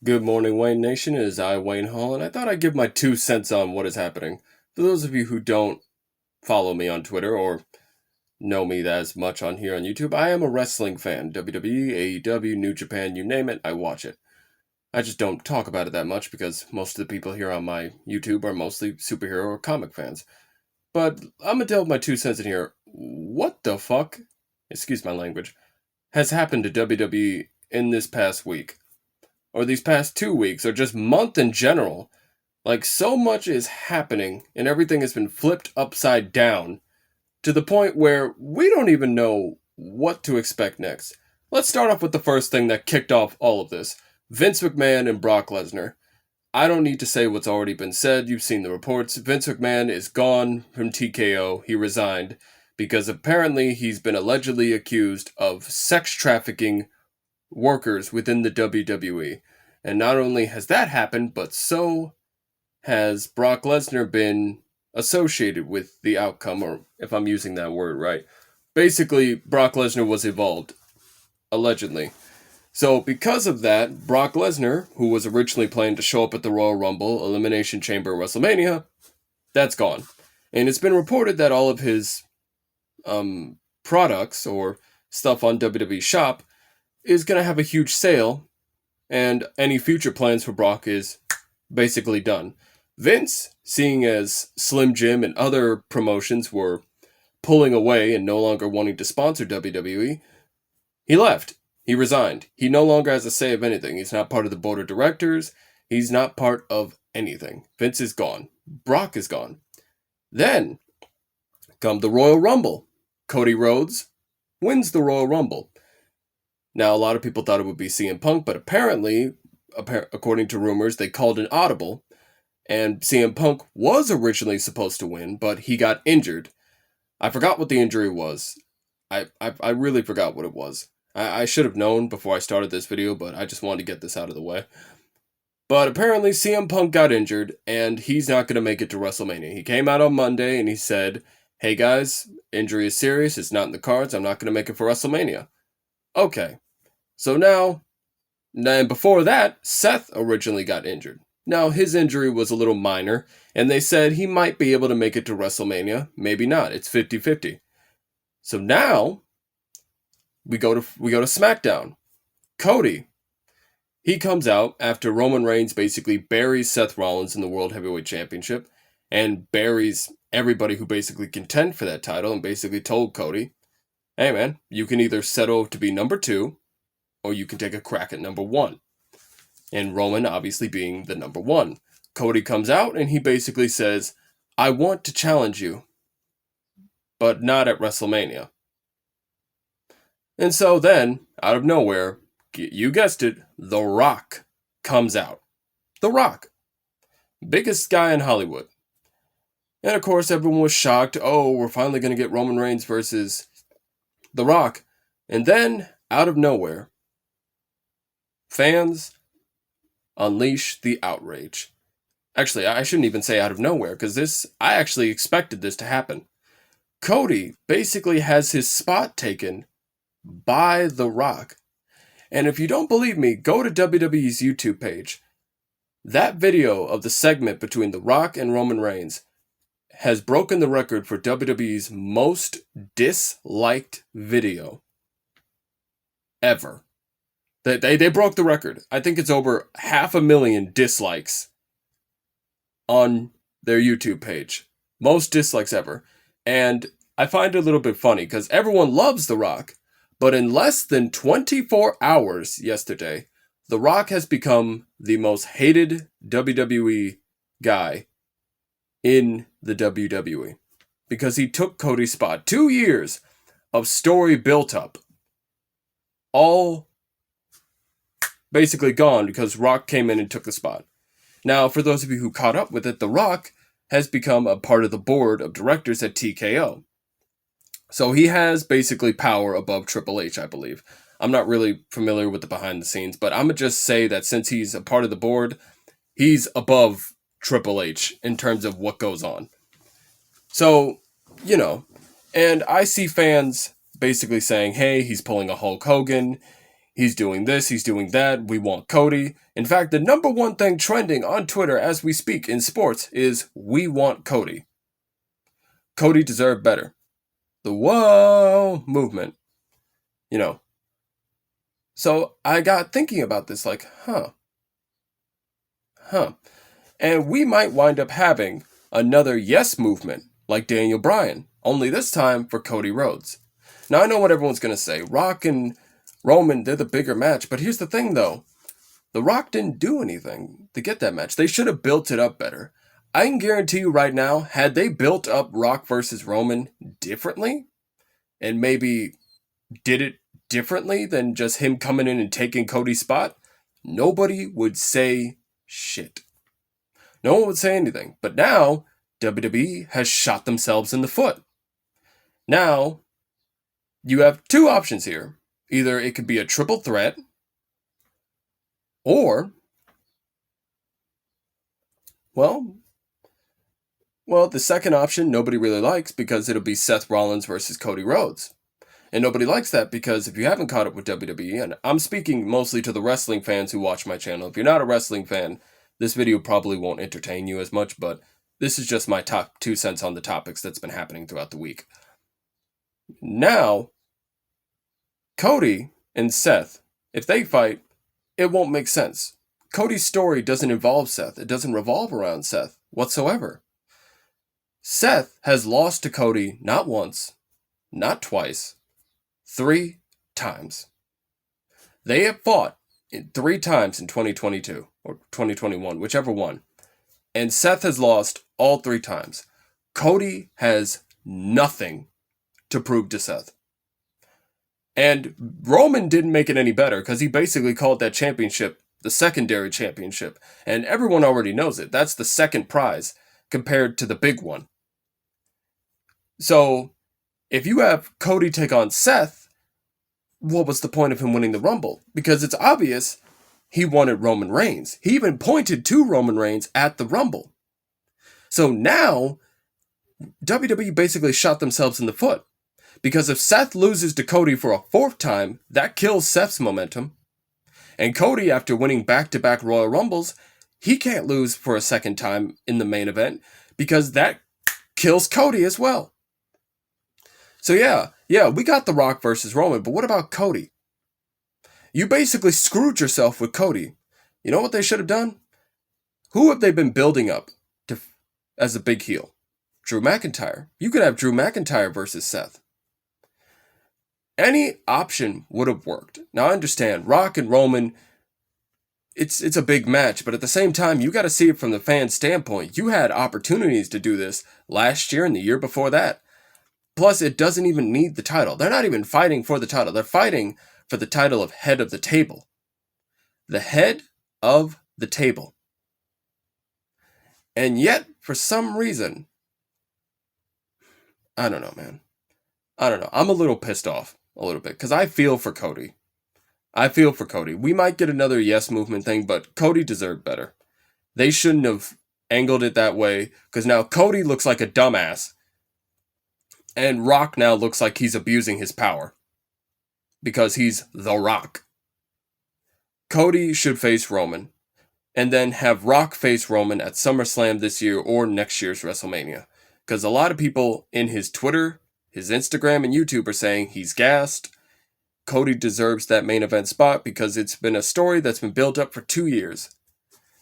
Good morning, Wayne Nation. It is I, Wayne Hall, and I thought I'd give my 2 cents on what is happening. For those of you who don't follow me on Twitter or know me as much on here on YouTube, I am a wrestling fan. WWE, AEW, New Japan, you name it, I watch it. I just don't talk about it that much because most of the people here on my YouTube are mostly superhero or comic fans. But I'm gonna delve my 2 cents in here. What the fuck, excuse my language, has happened to WWE in this past week? Or these past 2 weeks, or just month in general? Like, so much is happening, and everything has been flipped upside down to the point where we don't even know what to expect next. Let's start off with the first thing that kicked off all of this: Vince McMahon and Brock Lesnar. I don't need to say what's already been said. You've seen the reports. Vince McMahon is gone from TKO. He resigned because apparently he's been allegedly accused of sex trafficking workers within the WWE. And not only has that happened, but so has Brock Lesnar been associated with the outcome, or if I'm using that word right. Basically, Brock Lesnar was involved, allegedly. So, because of that, Brock Lesnar, who was originally planned to show up at the Royal Rumble, Elimination Chamber, WrestleMania, that's gone. And it's been reported that all of his products or stuff on WWE Shop is going to have a huge sale, and any future plans for Brock is basically done. Vince, seeing as Slim Jim and other promotions were pulling away and no longer wanting to sponsor WWE, he left. He resigned. He no longer has a say of anything. He's not part of the board of directors. He's not part of anything. Vince is gone. Brock is gone. Then come the Royal Rumble. Cody Rhodes wins the Royal Rumble. Now, a lot of people thought it would be CM Punk, but apparently, according to rumors, they called an audible, and CM Punk was originally supposed to win, but he got injured. I forgot what the injury was. I really forgot what it was. I should have known before I started this video, but I just wanted to get this out of the way. But apparently, CM Punk got injured, and he's not going to make it to WrestleMania. He came out on Monday, and he said, "Hey guys, injury is serious, it's not in the cards, I'm not going to make it for WrestleMania." Okay. So now, and before that, Seth originally got injured. Now, his injury was a little minor, and they said he might be able to make it to WrestleMania. Maybe not. It's 50-50. So now, we go to SmackDown. Cody, he comes out after Roman Reigns basically buries Seth Rollins in the World Heavyweight Championship, and buries everybody who basically contend for that title, and basically told Cody, "Hey man, you can either settle to be number 2, or you can take a crack at number 1. And Roman obviously being the number 1. Cody comes out and he basically says, "I want to challenge you, but not at WrestleMania." And so then, out of nowhere, you guessed it, The Rock comes out. The Rock. Biggest guy in Hollywood. And of course, everyone was shocked. Oh, we're finally going to get Roman Reigns versus The Rock. And then, out of nowhere, fans unleash the outrage. Actually, I shouldn't even say out of nowhere, because I actually expected this to happen. Cody basically has his spot taken by The Rock. And if you don't believe me, go to WWE's YouTube page. That video of the segment between The Rock and Roman Reigns has broken the record for WWE's most disliked video ever. They broke the record. I think it's over 500,000 dislikes on their YouTube page. Most dislikes ever. And I find it a little bit funny because everyone loves The Rock. But in less than 24 hours yesterday, The Rock has become the most hated WWE guy in the WWE. Because he took Cody's spot. 2 years of story built up. All basically gone because Rock came in and took the spot. Now, for those of you who caught up with it, The Rock has become a part of the board of directors at TKO. So he has basically power above Triple H, I believe. I'm not really familiar with the behind the scenes, but I'm going to just say that since he's a part of the board, he's above Triple H in terms of what goes on. So, and I see fans basically saying, hey, he's pulling a Hulk Hogan. He's doing this, he's doing that, we want Cody. In fact, the number one thing trending on Twitter as we speak in sports is we want Cody. Cody deserved better. The whoa movement. You know. So I got thinking about this like, huh. And we might wind up having another yes movement like Daniel Bryan, only this time for Cody Rhodes. Now I know what everyone's going to say. Rock and Roman, they're the bigger match. But here's the thing though. The Rock didn't do anything to get that match. They should have built it up better. I can guarantee you right now, had they built up Rock versus Roman differently, and maybe did it differently than just him coming in and taking Cody's spot, nobody would say shit. No one would say anything. But now, WWE has shot themselves in the foot. Now, you have two options here. Either it could be a triple threat, or, well, the second option nobody really likes because it'll be Seth Rollins versus Cody Rhodes. And nobody likes that because if you haven't caught up with WWE, and I'm speaking mostly to the wrestling fans who watch my channel, if you're not a wrestling fan, this video probably won't entertain you as much, but this is just my top 2 cents on the topics that's been happening throughout the week. Now, Cody and Seth, if they fight, it won't make sense. Cody's story doesn't involve Seth. It doesn't revolve around Seth whatsoever. Seth has lost to Cody not once, not twice, 3 times. They have fought 3 times in 2022 or 2021, whichever one. And Seth has lost all 3 times. Cody has nothing to prove to Seth. And Roman didn't make it any better because he basically called that championship the secondary championship. And everyone already knows it. That's the second prize compared to the big one. So, if you have Cody take on Seth, what was the point of him winning the Rumble? Because it's obvious he wanted Roman Reigns. He even pointed to Roman Reigns at the Rumble. So now, WWE basically shot themselves in the foot. Because if Seth loses to Cody for a 4th time, that kills Seth's momentum. And Cody, after winning back-to-back Royal Rumbles, he can't lose for a 2nd time in the main event because that kills Cody as well. So yeah, we got The Rock versus Roman, but what about Cody? You basically screwed yourself with Cody. You know what they should have done? Who have they been building up to as a big heel? Drew McIntyre. You could have Drew McIntyre versus Seth. Any option would have worked. Now I understand, Rock and Roman, it's a big match, but at the same time, you got to see it from the fan standpoint. You had opportunities to do this last year and the year before that. Plus, it doesn't even need the title. They're not even fighting for the title. They're fighting for the title of head of the table. The head of the table. And yet, for some reason, I don't know, man. I don't know. I'm a little pissed off a little bit because I feel for Cody. We might get another yes movement thing, but Cody deserved better. They shouldn't have angled it that way because now Cody looks like a dumbass. And Rock now looks like he's abusing his power. Because he's The Rock. Cody should face Roman. And then have Rock face Roman at SummerSlam this year or next year's WrestleMania. Because a lot of people in his Twitter, his Instagram, and YouTube are saying he's gassed. Cody deserves that main event spot because it's been a story that's been built up for 2 years.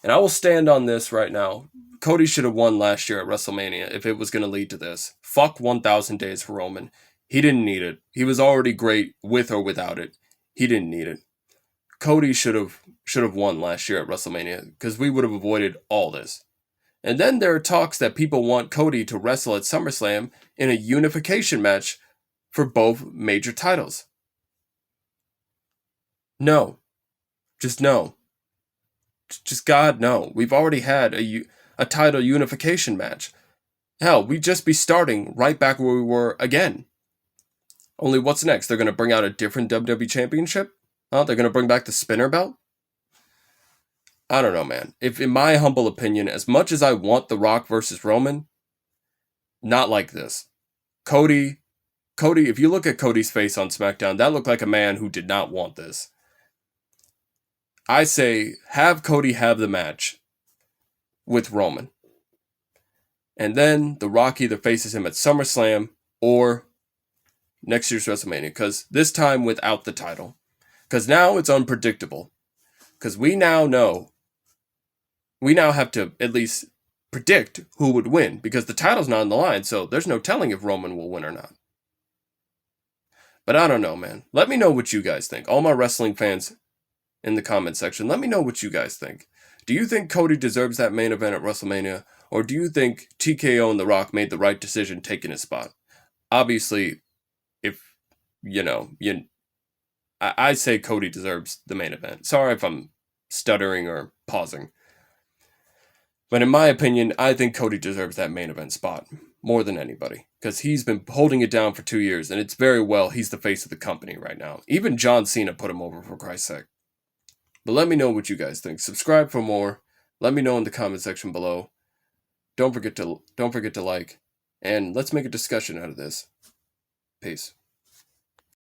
And I will stand on this right now. Cody should have won last year at WrestleMania if it was going to lead to this. Fuck 1,000 days for Roman. He didn't need it. He was already great with or without it. He didn't need it. Cody should have won last year at WrestleMania because we would have avoided all this. And then there are talks that people want Cody to wrestle at SummerSlam in a unification match for both major titles. No. Just no. Just God, no. We've already had a title unification match. Hell, we'd just be starting right back where we were again. Only what's next? They're going to bring out a different WWE championship? Huh? They're going to bring back the spinner belt? I don't know, man. If, in my humble opinion, as much as I want The Rock versus Roman, not like this. Cody, if you look at Cody's face on SmackDown, that looked like a man who did not want this. I say have Cody have the match with Roman. And then The Rock either faces him at SummerSlam or next year's WrestleMania. Because this time without the title. Because now it's unpredictable. Because we now know. We now have to at least predict who would win. Because the title's not on the line. So there's no telling if Roman will win or not. But I don't know, man. Let me know what you guys think. All my wrestling fans in the comment section, let me know what you guys think. Do you think Cody deserves that main event at WrestleMania? Or do you think TKO and The Rock made the right decision taking his spot? Obviously, if, I say Cody deserves the main event. Sorry if I'm stuttering or pausing. But in my opinion, I think Cody deserves that main event spot more than anybody. Because he's been holding it down for 2 years, and it's very well he's the face of the company right now. Even John Cena put him over, for Christ's sake. But let me know what you guys think. Subscribe for more. Let me know in the comment section below. Don't forget to like, and let's make a discussion out of this. Peace.